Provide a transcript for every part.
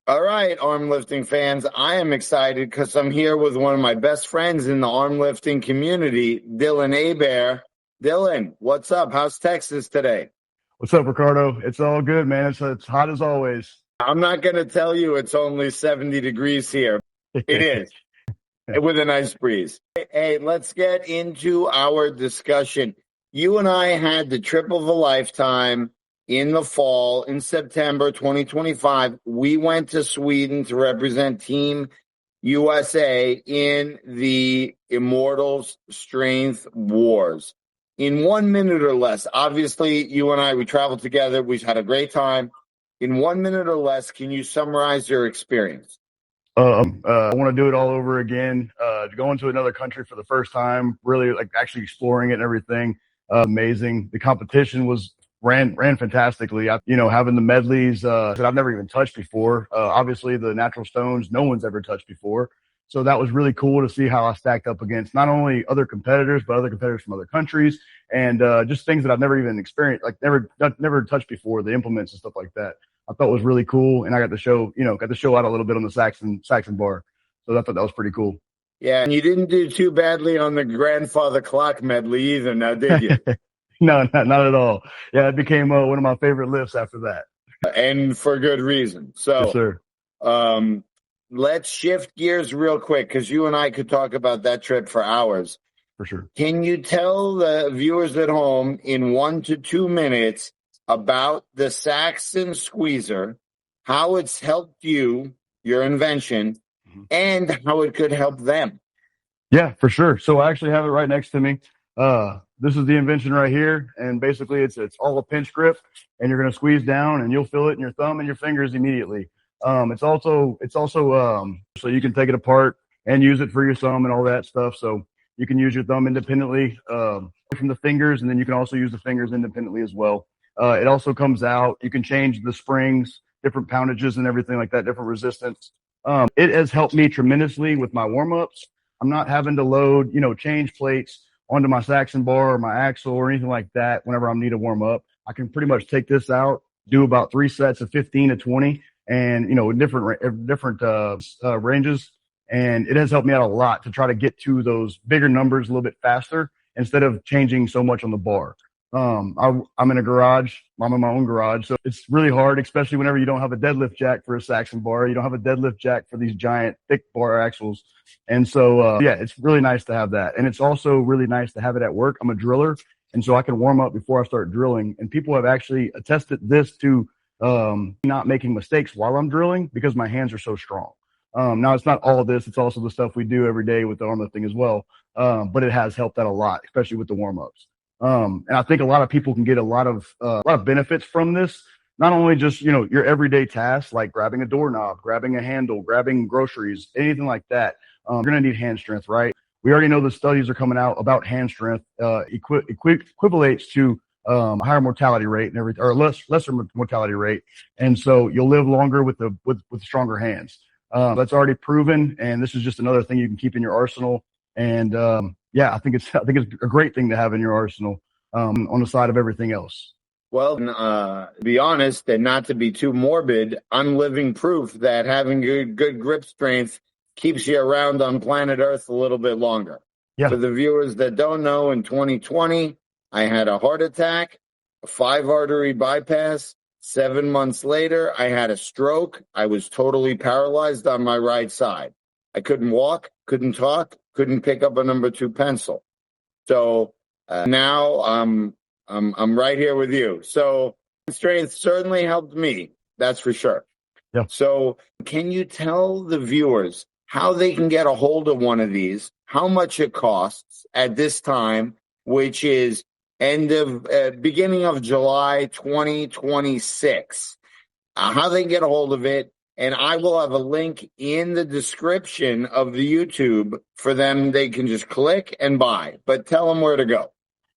All right, arm lifting fans, I am excited because I'm here with one of my best friends in the arm lifting community, Dylan Hebert. Dylan, what's up? How's Texas today? What's up, Ricardo? It's all good, man. It's hot as always. I'm not going to tell you it's only 70 degrees here. It is, with a nice breeze. Hey, let's get into our discussion. You and I had the trip of a lifetime in the fall, in September 2025. We went to Sweden to represent Team USA in the Immortals Strength Wars. In 1 minute or less, obviously, you and I, we traveled together. We had a great time. In 1 minute or less, can you summarize your experience? I want to do it all over again. Going to another country for the first time, really like actually exploring it and everything. Amazing. The competition ran fantastically. Having the medleys that I've never even touched before. Obviously, the natural stones no one's ever touched before. So that was really cool to see how I stacked up against not only other competitors, but other competitors from other countries, and just things that I've never even experienced, like never touched before, the implements and stuff like that. I thought was really cool, and I got to show out a little bit on the Saxon bar. So I thought that was pretty cool. Yeah, and you didn't do too badly on the grandfather clock medley either, now did you? No, not at all. Yeah, it became one of my favorite lifts after that. And for good reason. So, yes, sir. Let's shift gears real quick because you and I could talk about that trip for hours. For sure. Can you tell the viewers at home in 1 to 2 minutes about the Saxon Squeezer, how it's helped you, your invention, and how it could help them? Yeah, for sure. So I actually have it right next to me. This is the invention right here, and basically it's all a pinch grip, and you're going to squeeze down, and you'll feel it in your thumb and your fingers immediately. It's also so you can take it apart and use it for your thumb and all that stuff. So you can use your thumb independently from the fingers, and then you can also use the fingers independently as well. It also comes out. You can change the springs, different poundages and everything like that, different resistance. It has helped me tremendously with my warm-ups. I'm not having to load, change plates onto my Saxon bar or my axle or anything like that whenever I need to warm up. I can pretty much take this out, do about 3 sets of 15 to 20 and, different ranges. And it has helped me out a lot to try to get to those bigger numbers a little bit faster instead of changing so much on the bar. I'm in a garage. I'm in my own garage. So it's really hard, especially whenever you don't have a deadlift jack for a Saxon bar. You don't have a deadlift jack for these giant thick bar axles. And so, it's really nice to have that. And it's also really nice to have it at work. I'm a driller. And so I can warm up before I start drilling. And people have actually attested this to, not making mistakes while I'm drilling because my hands are so strong. Now it's not all of this. It's also the stuff we do every day with the arm lifting as well. But it has helped out a lot, especially with the warm ups. And I think a lot of people can get a lot of benefits from this. Not only just, your everyday tasks like grabbing a doorknob, grabbing a handle, grabbing groceries, anything like that. You're going to need hand strength, right? We already know the studies are coming out about hand strength, equivalates to, higher mortality rate and lesser mortality rate. And so you'll live longer with stronger hands. That's already proven. And this is just another thing you can keep in your arsenal. And, I think it's a great thing to have in your arsenal, on the side of everything else. Well, to be honest and not to be too morbid, I'm living proof that having good grip strength keeps you around on planet Earth a little bit longer. Yeah. For the viewers that don't know, in 2020, I had a heart attack, a 5-artery bypass. 7 months later, I had a stroke. I was totally paralyzed on my right side. I couldn't walk, couldn't talk, couldn't pick up a number 2 pencil. So now I'm right here with you. So strength certainly helped me. That's for sure. Yeah. So can you tell the viewers how they can get a hold of one of these, how much it costs at this time, which is beginning of July 2026, how they can get a hold of it? And I will have a link in the description of the YouTube for them. They can just click and buy, but tell them where to go.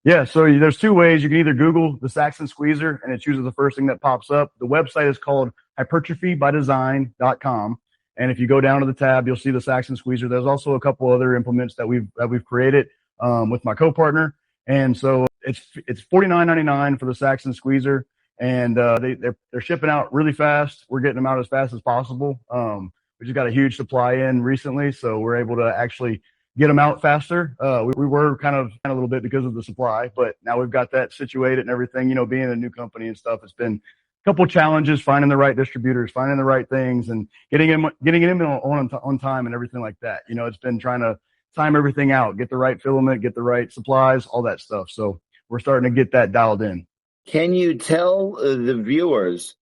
Yeah, so there's 2 ways. You can either Google the Saxon Squeezer, and it's usually the first thing that pops up. The website is called hypertrophybydesign.com. And if you go down to the tab, you'll see the Saxon Squeezer. There's also a couple other implements that we've created with my co-partner. And so it's $49.99 for the Saxon Squeezer. and they're shipping out really fast. We're getting them out as fast as possible. We just got a huge supply in recently, so we're able to actually get them out faster. We were kind of a little bit because of the supply, but now we've got that situated and everything. Being a new company and stuff, it's been a couple of challenges finding the right distributors, finding the right things, and getting it in on time and everything like that. It's been trying to time everything out, get the right filament, get the right supplies, all that stuff. So we're starting to get that dialed in. Can you tell the viewers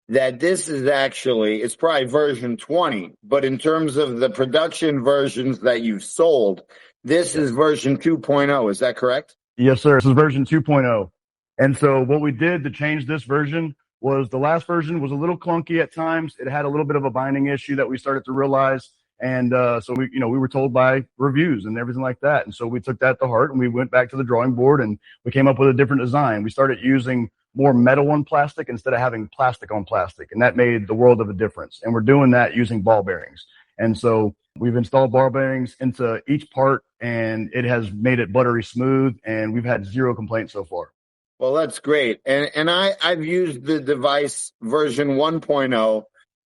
that this is it's probably version 20, but in terms of the production versions that you've sold, this is version 2.0. Is that correct? Yes, sir. This is version 2.0. And so what we did to change this version was the last version was a little clunky at times. It had a little bit of a binding issue that we started to realize. And so we were told by reviews and everything like that. And so we took that to heart and we went back to the drawing board and we came up with a different design. We started using more metal on plastic instead of having plastic on plastic. And that made the world of a difference. And we're doing that using ball bearings. And so we've installed ball bearings into each part and it has made it buttery smooth. And we've had zero complaints so far. Well, that's great. And I've used the device version 1.0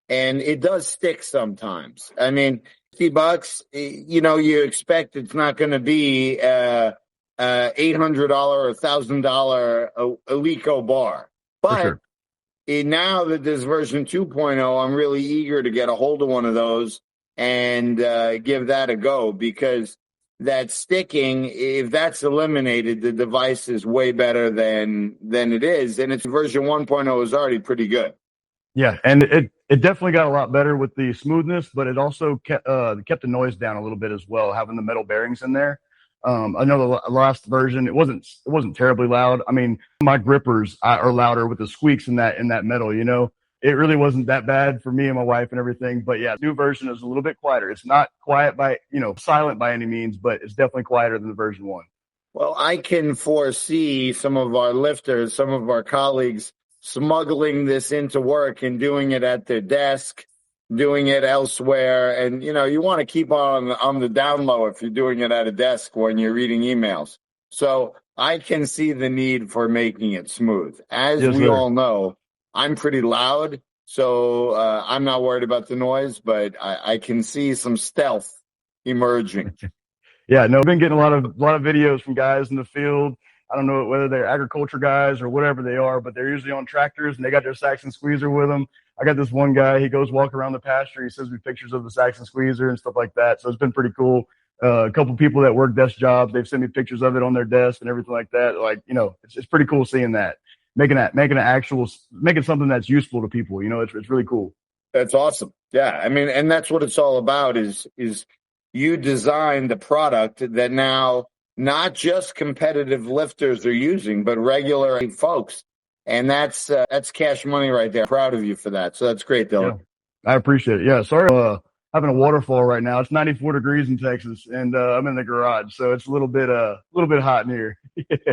and it does stick sometimes. I mean, $50, you expect it's not going to be $800 or $1,000 Alico bar. But sure. Now that there's version 2.0, I'm really eager to get a hold of one of those and give that a go, because that sticking, if that's eliminated, the device is way better than it is. And its version 1.0 is already pretty good. Yeah, and it definitely got a lot better with the smoothness, but it also kept the noise down a little bit as well, having the metal bearings in there. I know the last version, it wasn't terribly loud. I mean, my grippers are louder with the squeaks in that metal, It really wasn't that bad for me and my wife and everything. But yeah, the new version is a little bit quieter. It's not quiet silent by any means, but it's definitely quieter than the version 1. Well, I can foresee some of our lifters, some of our colleagues smuggling this into work and doing it at their desk, doing it elsewhere. And, you want to keep on the down low if you're doing it at a desk when you're reading emails. So I can see the need for making it smooth. As yes, we sir. all know, I'm pretty loud, so I'm not worried about the noise, but I can see some stealth emerging. Yeah, no, I've been getting a lot of videos from guys in the field. I don't know whether they're agriculture guys or whatever they are, but they're usually on tractors and they got their Saxon squeezer with them. I got this one guy, he goes walk around the pasture. He sends me pictures of the Saxon squeezer and stuff like that. So it's been pretty cool. A couple people that work desk jobs, they've sent me pictures of it on their desk and everything like that. Like, it's pretty cool seeing that, making something that's useful to people. It's really cool. That's awesome. Yeah. I mean, and that's what it's all about is you designed the product that now not just competitive lifters are using, but regular folks. And that's cash money right there. Proud of you for that. So that's great, Dylan. Yeah, I appreciate it. Yeah. Sorry, having a waterfall right now. It's 94 degrees in Texas and I'm in the garage. So it's a little bit hot in here.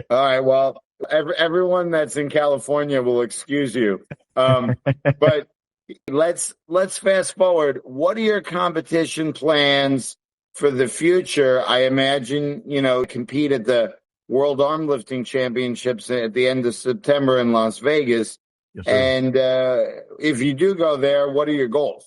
All right. Well, everyone that's in California will excuse you. But let's fast forward. What are your competition plans for the future? I imagine, compete at the World Armlifting Championships at the end of September in Las Vegas. Yes, sir. And if you do go there, what are your goals?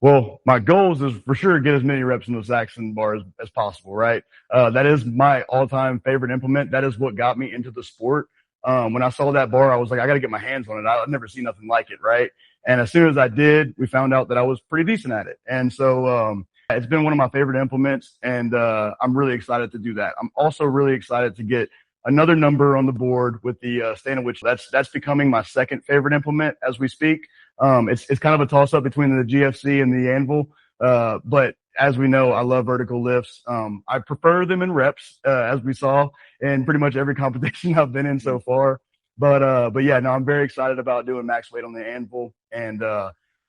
Well, my goals is for sure to get as many reps in the Saxon bar as possible, right? That is my all-time favorite implement. That is what got me into the sport. When I saw that bar, I was like, I got to get my hands on it. I've never seen nothing like it, right? And as soon as I did, we found out that I was pretty decent at it. And so it's been one of my favorite implements, and I'm really excited to do that. I'm also really excited to get another number on the board with the stand-in-which. That's becoming my second favorite implement as we speak. It's kind of a toss-up between the GFC and the anvil, but as we know, I love vertical lifts. I prefer them in reps, as we saw in pretty much every competition I've been in so far. But yeah, no, I'm very excited about doing max weight on the anvil, and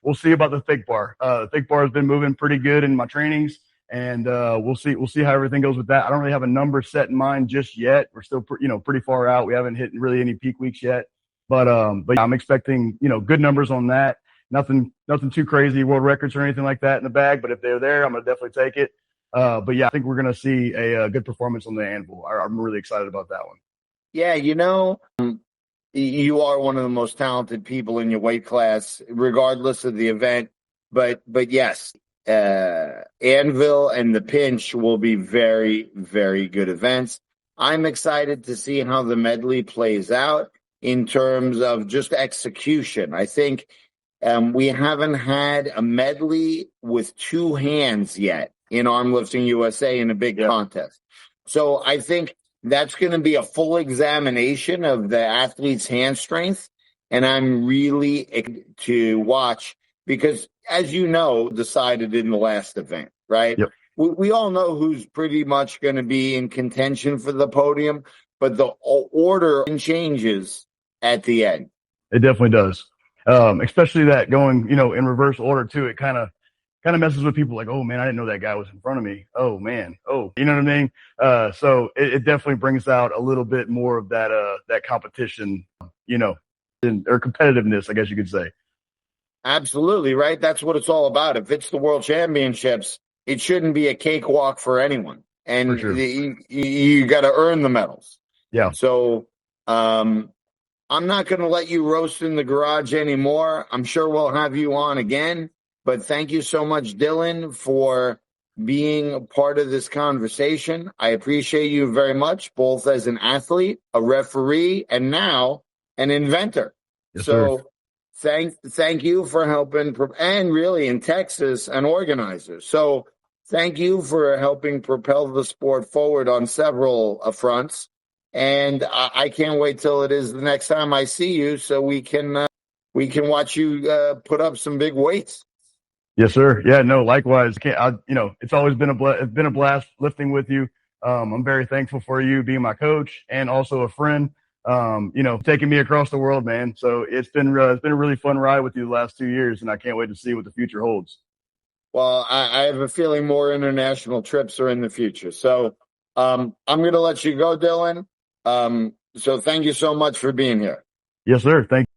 we'll see about the thick bar. The thick bar has been moving pretty good in my trainings, and we'll see how everything goes with that. I don't really have a number set in mind just yet. We're still pretty far out. We haven't hit really any peak weeks yet, but yeah, I'm expecting good numbers on that. Nothing too crazy, world records or anything like that in the bag, but if they're there, I'm gonna definitely take it. But yeah, I think we're gonna see a good performance on the anvil. I'm really excited about that one. Yeah, you are one of the most talented people in your weight class, regardless of the event. But yes, Anvil and the Pinch will be very, very good events. I'm excited to see how the medley plays out in terms of just execution. I think we haven't had a medley with two hands yet in Armlifting USA in a big contest. So I think that's going to be a full examination of the athlete's hand strength. And I'm really excited to watch because, as you know, decided in the last event, right? Yep. We all know who's pretty much going to be in contention for the podium, but the order changes at the end. It definitely does. Especially that going, in reverse order too. It kind of messes with people like, oh man, I didn't know that guy was in front of me. Oh man. Oh, you know what I mean? So it definitely brings out a little bit more of that competition, or competitiveness, I guess you could say. Absolutely, right? That's what it's all about. If it's the World Championships, it shouldn't be a cakewalk for anyone. And For sure. you got to earn the medals. Yeah. So I'm not going to let you roast in the garage anymore. I'm sure we'll have you on again. But thank you so much, Dylan, for being a part of this conversation. I appreciate you very much, both as an athlete, a referee, and now an inventor. Yes, so sir. thank you for helping, and really in Texas, an organizer. So thank you for helping propel the sport forward on several fronts. And I can't wait till it is the next time I see you so we can watch you put up some big weights. Yes, sir. Yeah, no, likewise. It's always been it's been a blast lifting with you. I'm very thankful for you being my coach and also a friend. Taking me across the world, man. So it's been a really fun ride with you the last 2 years, and I can't wait to see what the future holds. Well, I have a feeling more international trips are in the future. So I'm going to let you go, Dylan. So thank you so much for being here. Yes, sir. Thank you.